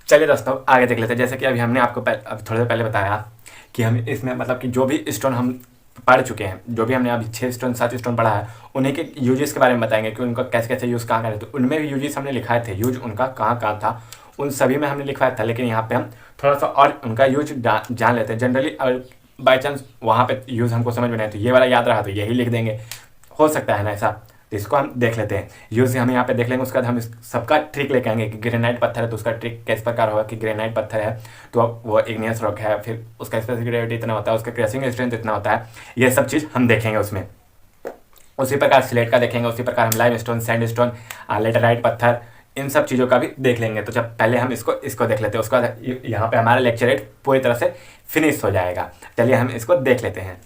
चलिए दोस्तों आगे देख लेते हैं। जैसे कि अभी हमने आपको अब थोड़ी देर पहले बताया कि हम इसमें मतलब कि जो भी स्टोन हम पढ़ चुके हैं, जो भी हमने अभी 6 स्टोन 7 स्टोन पढ़ा है, उन्हीं के यूजेस के बारे में बताएंगे कि उनका कैसे कैसे यूज़ कहाँ करें। तो उनमें भी यूजेस हमने लिखाए थे, यूज उनका कहाँ कहाँ था उन सभी में हमने लिखवाया था। लेकिन यहाँ पे हम थोड़ा सा और उनका यूज जान लेते हैं। जनरली अगर बाई चांस वहाँ पे यूज़ हमको समझ में नहीं तो ये वाला याद रहा तो यही लिख देंगे, हो सकता है ना ऐसा। तो इसको हम देख लेते हैं, यूज हम यहाँ पे देख लेंगे। उसके बाद हम इस सबका ट्रिक लेके आएंगे कि ग्रेनाइट पत्थर है तो उसका ट्रिक किस प्रकार होगा कि ग्रेनाइट पत्थर है तो वो इग्नियस रॉक है, फिर उसका स्पेसिफिक ग्रेविटी इतना होता है, उसका क्रशिंग स्ट्रेंथ इतना होता है, ये सब चीज़ हम देखेंगे उसमें। उसी प्रकार स्लेट का देखेंगे, उसी प्रकार हम lime stone, sand stone, laterite पत्थर, इन सब चीज़ों का भी देख लेंगे। तो जब पहले हम इसको देख लेते हैं, उसके बाद यहाँ पे हमारा लेक्चर 8 पूरी तरह से फिनिश हो जाएगा। चलिए हम इसको देख लेते हैं।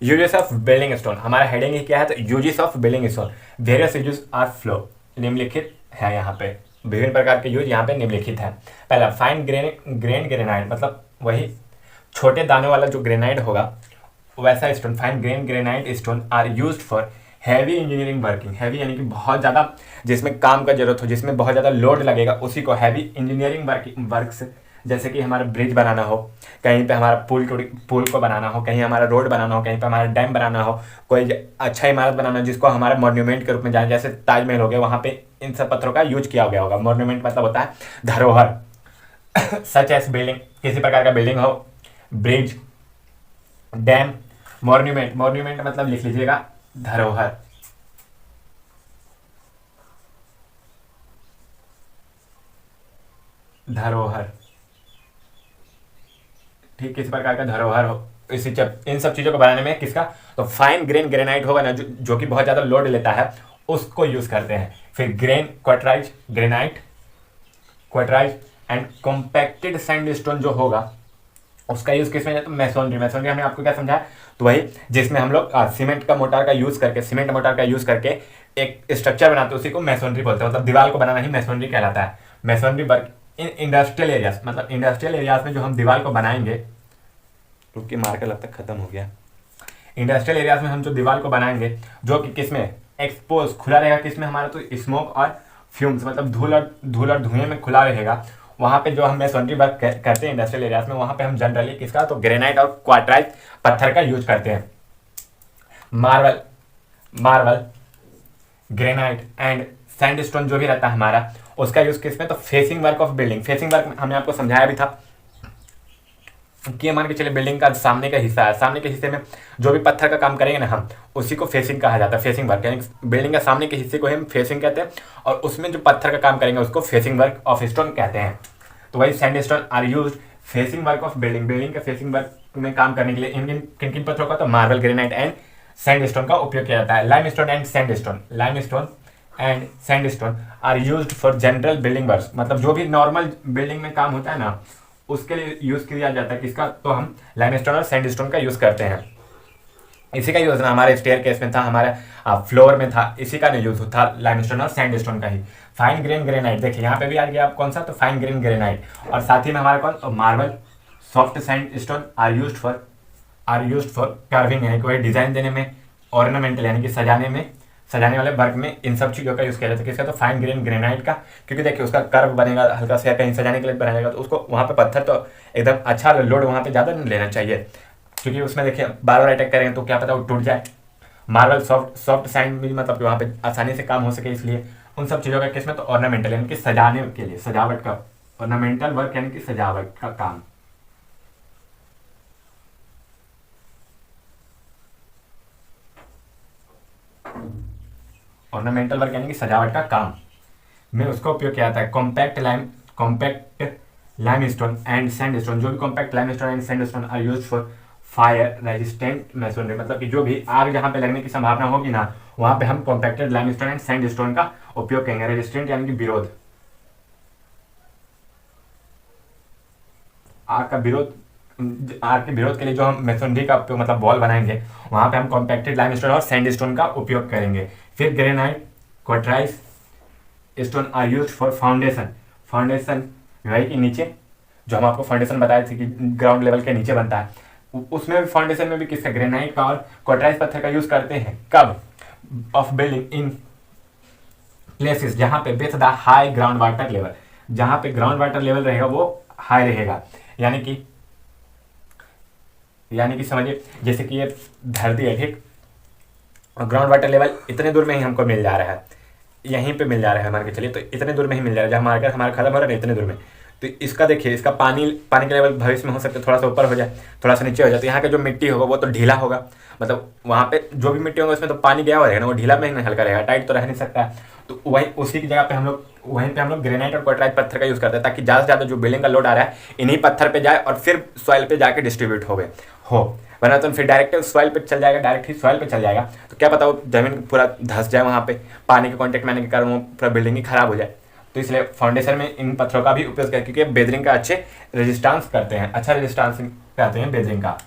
यूजेस ऑफ बिल्डिंग स्टोन, हमारा हेडिंग ही क्या है तो uses of building stone. Various uses are flow, निम्नलिखित है यहाँ पे, विभिन्न प्रकार के यूज यहाँ पे निम्नलिखित है। पहला फाइन ग्रेन ग्रेनाइट, मतलब वही छोटे दानों वाला जो ग्रेनाइट होगा वैसा stone, fine grain granite stone are used for heavy engineering working. Heavy यानी कि बहुत ज़्यादा जिसमें काम का जरूरत हो, जिसमें बहुत ज़्यादा लोड लगेगा, उसी को हैवी इंजीनियरिंग वर्क्स, जैसे कि हमारा ब्रिज बनाना हो, कहीं पे हमारा पुल को बनाना हो, कहीं हमारा रोड बनाना हो, कहीं पे हमारा डैम बनाना हो, कोई अच्छा इमारत बनाना हो जिसको हमारा मॉन्यूमेंट के रूप में जाने, जैसे ताजमहल हो गया, वहाँ पे इन सब पत्थरों का यूज किया गया होगा। मॉन्यूमेंट मतलब होता है धरोहर। सच एस बिल्डिंग, किसी प्रकार का बिल्डिंग हो, ब्रिज, डैम, मॉन्यूमेंट, मॉन्यूमेंट मतलब लिख लीजिएगा धरोहर। धरोहर, ठीक, किसी प्रकार का धरोहर हो, इसी इन सब चीज़ों को बनाने में किसका तो फाइन ग्रेन ग्रेनाइट होगा ना, जो कि बहुत ज़्यादा लोड लेता है, उसको यूज़ करते हैं। फिर grain quartzite granite, quartzite and compacted sandstone जो होगा उसका यूज़ किसमें है तो मैसोनरी। मैसोनरी हमने आपको क्या समझाया तो वही जिसमें हम लोग सीमेंट का मोटार का यूज़ करके, सीमेंट मोटार का यूज़ करके एक स्ट्रक्चर बनाते हैं, उसी को मैसोनरी बोलते हैं। मतलब दीवार को बनाना ही मैसोनरी कहलाता है। Masonry work in industrial areas, मतलब इंडस्ट्रियल एरियाज में जो हम दीवार को बनाएंगे, रुक के मार्कर लगता है खत्म हो गया। इंडस्ट्रियल एरियाज में हम जो दीवार को बनाएंगे जो कि किसमें एक्सपोज खुला रहेगा, किसमें हमारा तो स्मोक और फ्यूम्स मतलब धूल और धुएं में खुला रहेगा, वहाँ पे जो हम मैसोनरी वर्क करते हैं इंडस्ट्रियल एरियाज में, वहाँ पे हम जनरली किसका तो ग्रेनाइट और क्वार्टराइज पत्थर का यूज करते हैं। मार्बल ग्रेनाइट एंड सैंडस्टोन जो भी रहता है हमारा, उसका यूज किसमें तो facing work of building. Facing work हमने आपको समझाया भी था कि मान के चले बिल्डिंग का सामने का हिस्सा है, सामने के हिस्से में जो भी पत्थर का काम करेंगे ना हम, उसी को फेसिंग कहा जाता है। फेसिंग वर्क यानी बिल्डिंग का सामने के हिस्से को हम फेसिंग कहते हैं, और उसमें जो पत्थर का काम करेंगे उसको फेसिंग वर्क ऑफ स्टोन कहते हैं। तो वही sandstone are used facing work of building, building के फेसिंग वर्क में काम करने के लिए किन किन पत्थरों का तो मार्बल ग्रेनाइट एंड सैंडस्टोन का उपयोग किया जाता है। Limestone and sandstone, limestone and sandstone are used for general building works, मतलब जो भी नॉर्मल बिल्डिंग में काम होता है ना उसके लिए यूज किया जाता है किसका तो हम लाइमस्टोन और सैंडस्टोन का यूज करते हैं। इसी का यूज ना हमारे स्टेयरकेस में था, हमारे फ्लोर में था, इसी का यूज था लाइमस्टोन और सैंडस्टोन का ही। फाइन ग्रेन ग्रेनाइट देखिए यहाँ पे भी आ गया आप कौन सा तो फाइन ग्रेन ग्रेनाइट, और साथ ही में हमारा कौन तो marble soft sandstone are used for carving यानी कोई डिजाइन देने में, ऑर्नामेंटल यानी कि सजाने वाले वर्क में इन सब चीज़ों का यूज़ किया जाता है। किसका तो फाइन ग्रेन ग्रेनाइट का, क्योंकि देखिए उसका कर्व बनेगा हल्का सा, कहीं सजाने के लिए बनाएगा तो उसको वहाँ पे पत्थर तो एकदम अच्छा लोड वहाँ पे ज़्यादा नहीं लेना चाहिए, क्योंकि उसमें देखिए बार बार अटैक करेंगे तो क्या पता वो टूट जाए। मार्बल सॉफ्ट सैंड भी मतलब कि वहाँ पे आसानी से काम हो सके, इसलिए उन सब चीज़ों का किसमें तो ऑर्नामेंटल यानी कि सजाने के लिए, सजावट का, ऑर्नामेंटल वर्क यानी कि सजावट का काम। ऑर्नामेंटल वर्क यानी कि सजावट का काम में उसका उपयोग किया जाता है। कॉम्पैक्ट लाइमस्टोन एंड सैंडस्टोन, जो भी compact limestone and sandstone are used for fire resistant masonry, मतलब कि जो भी आग जहाँ पे लगने की संभावना होगी ना वहाँ पे हम कॉम्पैक्टेड लाइमस्टोन एंड सैंडस्टोन का उपयोग करेंगे। रेजिस्टेंट यानी कि विरोध, आग के विरोध के लिए जो हम मैसोनरी का उपयोग मतलब वॉल बनाएंगे वहाँ पे हम कॉम्पैक्टेड लाइमस्टोन और सैंडस्टोन का उपयोग करेंगे। फिर granite quartzite stone are used for foundation वही के नीचे, जो हम आपको फाउंडेशन बताए थे कि ग्राउंड लेवल के नीचे बनता है, उसमें भी फाउंडेशन में भी किसका ग्रेनाइट का और क्वार्टराइज पत्थर का यूज करते हैं। कब ऑफ बिल्डिंग इन प्लेसेस जहाँ पे with the high ground water level, जहाँ पे ग्राउंड वाटर लेवल रहेगा वो हाई रहेगा, यानी कि समझिए जैसे कि ये धरती है, ठीक, और ग्राउंड वाटर लेवल इतने दूर में ही हमको मिल जा रहा है, यहीं पे मिल जा रहा है मान के चलिए, तो इतने दूर में ही मिल जा रहा है जहाँ हमारा खत्म हो रहा है इतने दूर में। तो इसका देखिए, इसका पानी का लेवल भविष्य में हो सकता है थोड़ा सा ऊपर हो जाए, थोड़ा सा नीचे हो जाए, तो यहाँ का जो मिट्टी होगा वो तो ढीला होगा, मतलब वहाँ पे जो भी मिट्टी होगा उसमें तो पानी गया हुआ रहेगा ना, वो ढीला में ही हल्का रहेगा, टाइट तो रह नहीं सकता है। तो वहीं उसी की जगह पे वहीं पे हम लोग ग्रेनाइट और क्वार्टराइट पत्थर का यूज़ करते हैं, ताकि ज़्यादा से ज़्यादा जो बिल्डिंग का लोड आ रहा है इन्हीं पत्थर पे जाए और फिर सॉइल पे जाके डिस्ट्रीब्यूट हो, वरना तो फिर डायरेक्ट सॉइल पे चल जाएगा, डायरेक्ट ही सॉइल पे चल जाएगा, तो क्या पता वो जमीन पूरा धंस जाए, वहाँ पे पानी के कॉन्टेक्ट में आने के कारण वो पूरा बिल्डिंग ही खराब हो जाए। तो इसलिए फाउंडेशन में इन पत्थरों का भी उपयोग करें, क्योंकि बेदरिंग का अच्छे रेजिस्टेंस करते हैं, अच्छा रेजिस्टेंस करते हैं बेदरिंग का।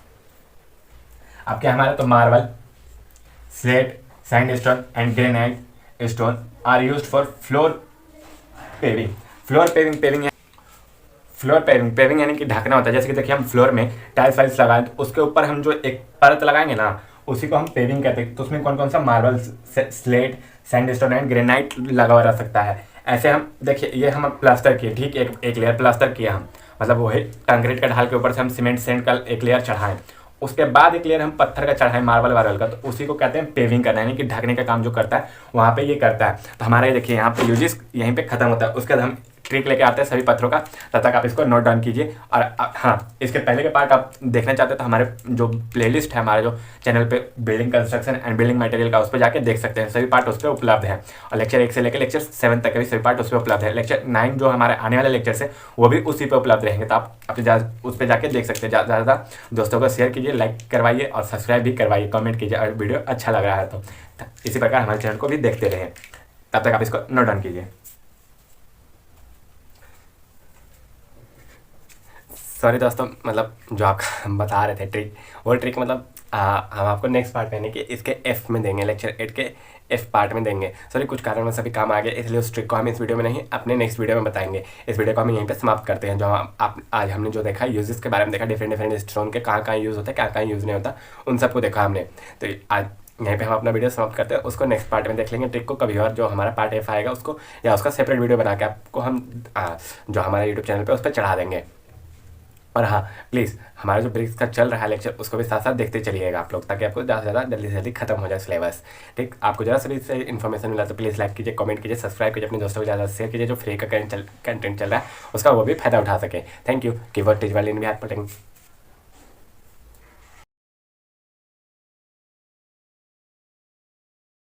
अब क्या हमारा तो marble, slate, sandstone and granite stone are used for floor paving. Floor paving यानी कि ढकना होता है। जैसे कि देखिए हम फ्लोर में टाइल्स वाइल्स लगाएं तो उसके ऊपर हम जो एक परत लगाएंगे ना, उसी को हम पेविंग कहते हैं। तो उसमें कौन कौन सा marble, slate, sandstone and granite लगा हुआ रह सकता है। ऐसे हम देखिए, ये हम प्लास्टर किए, ठीक, एक लेयर प्लास्टर किया हम, मतलब वही कंक्रीट का ढाल के ऊपर से हम सीमेंट का एक लेयर चढ़ाएं, उसके बाद एक लेयर हम पत्थर का चढ़ाएं, मार्बल वार्बल का, तो उसी को कहते हैं पेविंग करना, यानी कि ढकने का काम जो करता है वहाँ पे ये करता है। तो हमारा ये देखिए यहाँ पे यूजेस यहीं पे खत्म होता है। उसके बाद हम ट्रिक लेके आते हैं सभी पत्थरों का, तब तक आप इसको नोट डाउन कीजिए। और हाँ, इसके पहले के पार्ट आप देखना चाहते हैं तो हमारे जो प्लेलिस्ट है हमारे जो चैनल पे building construction and building material का, उस पर जाके देख सकते हैं, सभी पार्ट उस पर उपलब्ध है। और लेक्चर 1 से लेकर लेक्चर 7 तक के भी सभी पार्ट उस पर उपलब्ध है। लेक्चर 9 जो हमारे आने वाले लेक्चर्स है वो भी उसी पर उपलब्ध रहेंगे, तो आप अपने उस पर जाके देख सकते हैं। ज़्यादा से ज़्यादा दोस्तों को शेयर कीजिए, लाइक करवाइए और सब्सक्राइब भी करवाइए, कमेंट कीजिए, और वीडियो अच्छा लग रहा है तो इसी प्रकार हमारे चैनल को भी देखते रहें। तब तक आप इसको नोट डाउन कीजिए। सॉरी दोस्तों, मतलब जो आप बता रहे थे ट्रिक, वो ट्रिक मतलब हम आपको नेक्स्ट पार्ट में, यानी कि इसके एफ में देंगे, लेक्चर 8 के एफ पार्ट में देंगे। सॉरी, कुछ कारण में सभी काम आ गया, इसलिए उस ट्रिक को हम इस वीडियो में नहीं, अपने नेक्स्ट वीडियो में बताएंगे। इस वीडियो को हम यहीं पे समाप्त करते हैं। जो आप आज हमने जो देखा यूजेस के बारे में देखा, डिफरेंट स्टोन के कहाँ यूज़ होता है, कहाँ यूज़ नहीं होता, उन सबको देखा हमने। तो आज यहीं पे हम अपना वीडियो समाप्त करते हैं। उसको नेक्स्ट पार्ट में देख लेंगे ट्रिक को कभी, और जो हमारा पार्ट एफ आएगा उसको, या उसका सेपरेट वीडियो बना के आपको हम जो हमारे यूट्यूब चैनल पर उस पर चढ़ा देंगे। और हाँ, प्लीज़ हमारा जो ब्रिक्स का चल रहा है लेक्चर, उसको भी साथ साथ देखते चलिएगा आप लोग, ताकि आपको ज़्यादा से ज़्यादा जल्दी से जल्दी खत्म हो जाए सिलेबस। ठीक, आपको ज़रा से इन्फॉर्मेशन मिला तो प्लीज़ लाइक कीजिए, कमेंट कीजिए, सब्सक्राइब कीजिए, अपने दोस्तों को ज़्यादा शेयर कीजिए, जो फ्री का कंटेंट चल रहा है उसका वो भी फायदा उठा सके। Thank you. कीवर्ड टीच वाली इन भी हाथ पटेंगे।